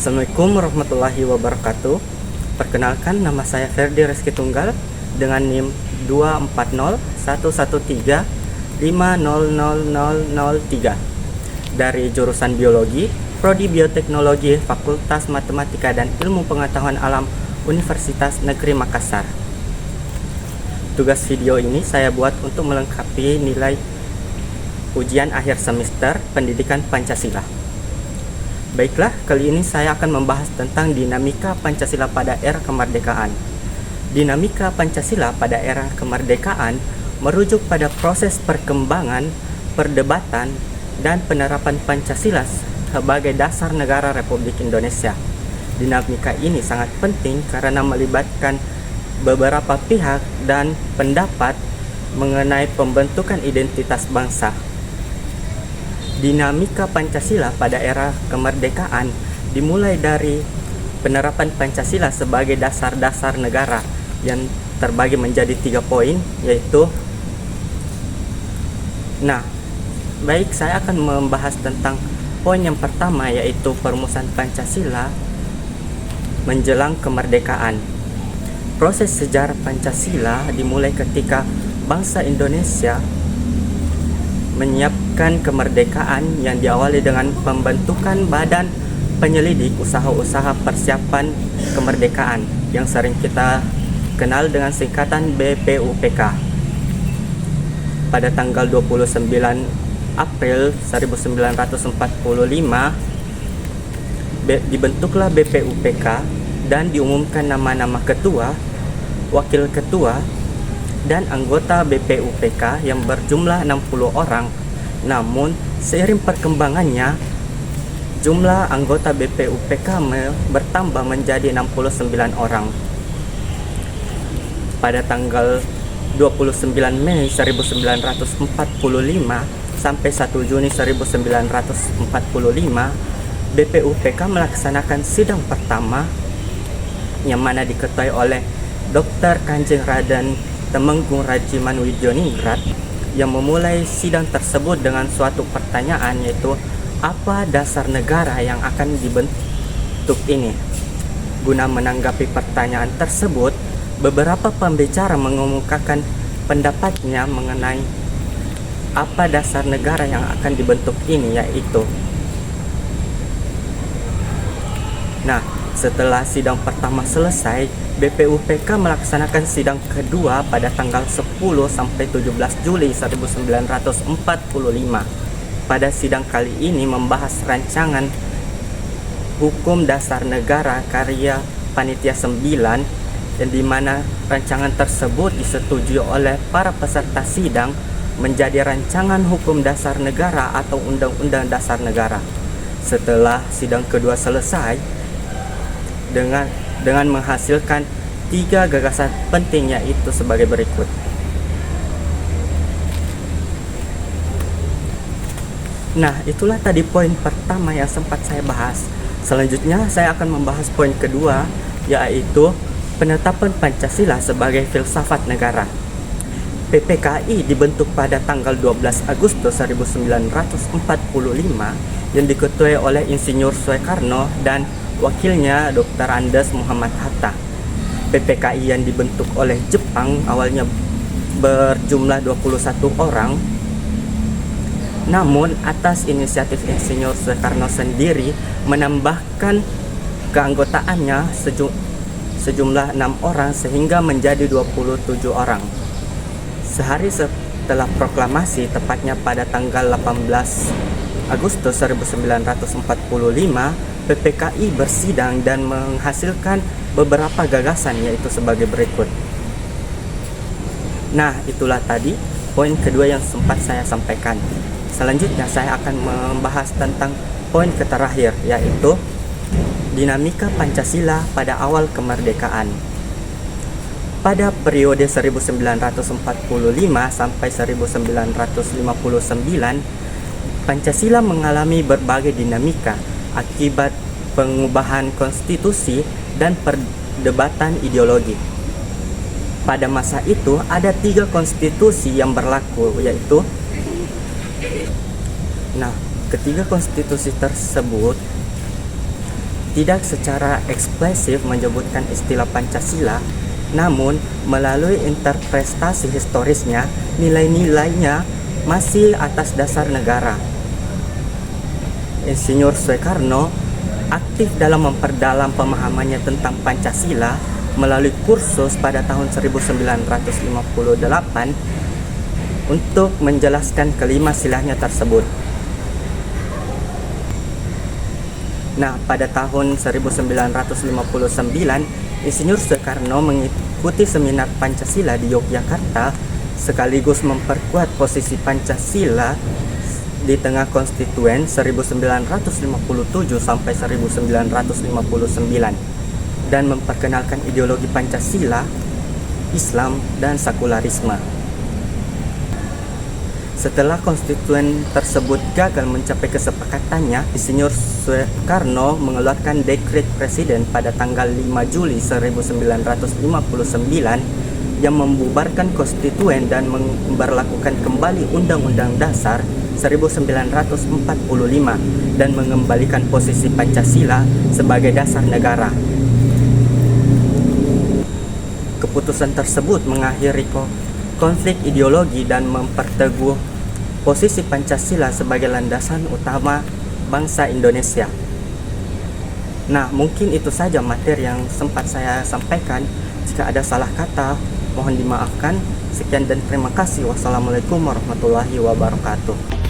Assalamualaikum warahmatullahi wabarakatuh. Perkenalkan, nama saya Ferdi Reski Tunggal dengan NIM 2401113500003 dari jurusan Biologi, Prodi Bioteknologi, Fakultas Matematika dan Ilmu Pengetahuan Alam Universitas Negeri Makassar. Tugas video ini saya buat untuk melengkapi nilai ujian akhir semester Pendidikan Pancasila. Baiklah, kali ini saya akan membahas tentang dinamika Pancasila pada era kemerdekaan. Dinamika Pancasila pada era kemerdekaan merujuk pada proses perkembangan, perdebatan, dan penerapan Pancasila sebagai dasar negara Republik Indonesia. Dinamika ini sangat penting karena melibatkan beberapa pihak dan pendapat mengenai pembentukan identitas bangsa. Dinamika Pancasila pada era kemerdekaan dimulai dari penerapan Pancasila sebagai dasar-dasar negara yang terbagi menjadi 3 poin, yaitu saya akan membahas tentang poin yang pertama, yaitu perumusan Pancasila menjelang kemerdekaan. Proses sejarah Pancasila dimulai ketika bangsa Indonesia menyiapkan kemerdekaan yang diawali dengan pembentukan Badan Penyelidik Usaha-usaha Persiapan Kemerdekaan yang sering kita kenal dengan singkatan BPUPK. Pada tanggal 29 April 1945 dibentuklah BPUPK dan diumumkan nama-nama ketua, wakil ketua, dan anggota BPUPK yang berjumlah 60 orang. Namun, seiring perkembangannya, jumlah anggota BPUPK bertambah menjadi 69 orang. Pada tanggal 29 Mei 1945 sampai 1 Juni 1945, BPUPK melaksanakan sidang pertama yang mana diketuai oleh Dr. Kanjeng Raden Temenggung Rajiman Widjoningrat, yang memulai sidang tersebut dengan suatu pertanyaan, yaitu apa dasar negara yang akan dibentuk ini. Guna menanggapi pertanyaan tersebut, beberapa pembicara mengemukakan pendapatnya mengenai apa dasar negara yang akan dibentuk ini, yaitu setelah sidang pertama selesai, BPUPK melaksanakan sidang kedua pada tanggal 10 sampai 17 Juli 1945. Pada sidang kali ini membahas rancangan Hukum Dasar Negara karya Panitia 9, yang dimana rancangan tersebut disetujui oleh para peserta sidang menjadi rancangan Hukum Dasar Negara atau Undang-Undang Dasar Negara. Setelah sidang kedua selesai dengan menghasilkan 3 gagasan penting, yaitu sebagai berikut. Itulah tadi poin pertama yang sempat saya bahas. Selanjutnya saya akan membahas poin kedua, yaitu penetapan Pancasila sebagai filsafat negara. PPKI dibentuk pada tanggal 12 Agustus 1945 yang diketuai oleh Insinyur Soekarno dan wakilnya Dr. Andes Muhammad Hatta. PPKI yang dibentuk oleh Jepang awalnya berjumlah 21 orang. Namun atas inisiatif Insinyur Soekarno sendiri menambahkan keanggotaannya sejumlah 6 orang sehingga menjadi 27 orang. Sehari setelah proklamasi, tepatnya pada tanggal 18 Agustus 1945, PPKI bersidang dan menghasilkan beberapa gagasan, yaitu sebagai berikut. Itulah tadi poin kedua yang sempat saya sampaikan. Selanjutnya saya akan membahas tentang poin terakhir, yaitu dinamika Pancasila pada awal kemerdekaan. Pada periode 1945 sampai 1959, Pancasila mengalami berbagai dinamika akibat pengubahan konstitusi dan perdebatan ideologi. Pada masa itu ada 3 konstitusi yang berlaku, yaitu ketiga konstitusi tersebut tidak secara eksplisit menyebutkan istilah Pancasila, namun melalui interpretasi historisnya, nilai-nilainya masih atas dasar negara. Insinyur Soekarno aktif dalam memperdalam pemahamannya tentang Pancasila melalui kursus pada tahun 1958 untuk menjelaskan kelima silahnya tersebut. Nah, pada tahun 1959, Insinyur Soekarno mengikuti seminar Pancasila di Yogyakarta sekaligus memperkuat posisi Pancasila di tengah konstituen 1957 sampai 1959 dan memperkenalkan ideologi Pancasila, Islam, dan sekularisme. Setelah konstituen tersebut gagal mencapai kesepakatannya, Insinyur Soekarno mengeluarkan dekret presiden pada tanggal 5 Juli 1959 yang membubarkan konstituen dan memberlakukan kembali Undang-Undang Dasar 1945 dan mengembalikan posisi Pancasila sebagai dasar negara. Keputusan tersebut mengakhiri konflik ideologi dan memperteguh posisi Pancasila sebagai landasan utama bangsa Indonesia. Nah, mungkin itu saja materi yang sempat saya sampaikan. Jika ada salah kata, mohon dimaafkan. Sekian dan terima kasih. Wassalamualaikum warahmatullahi wabarakatuh.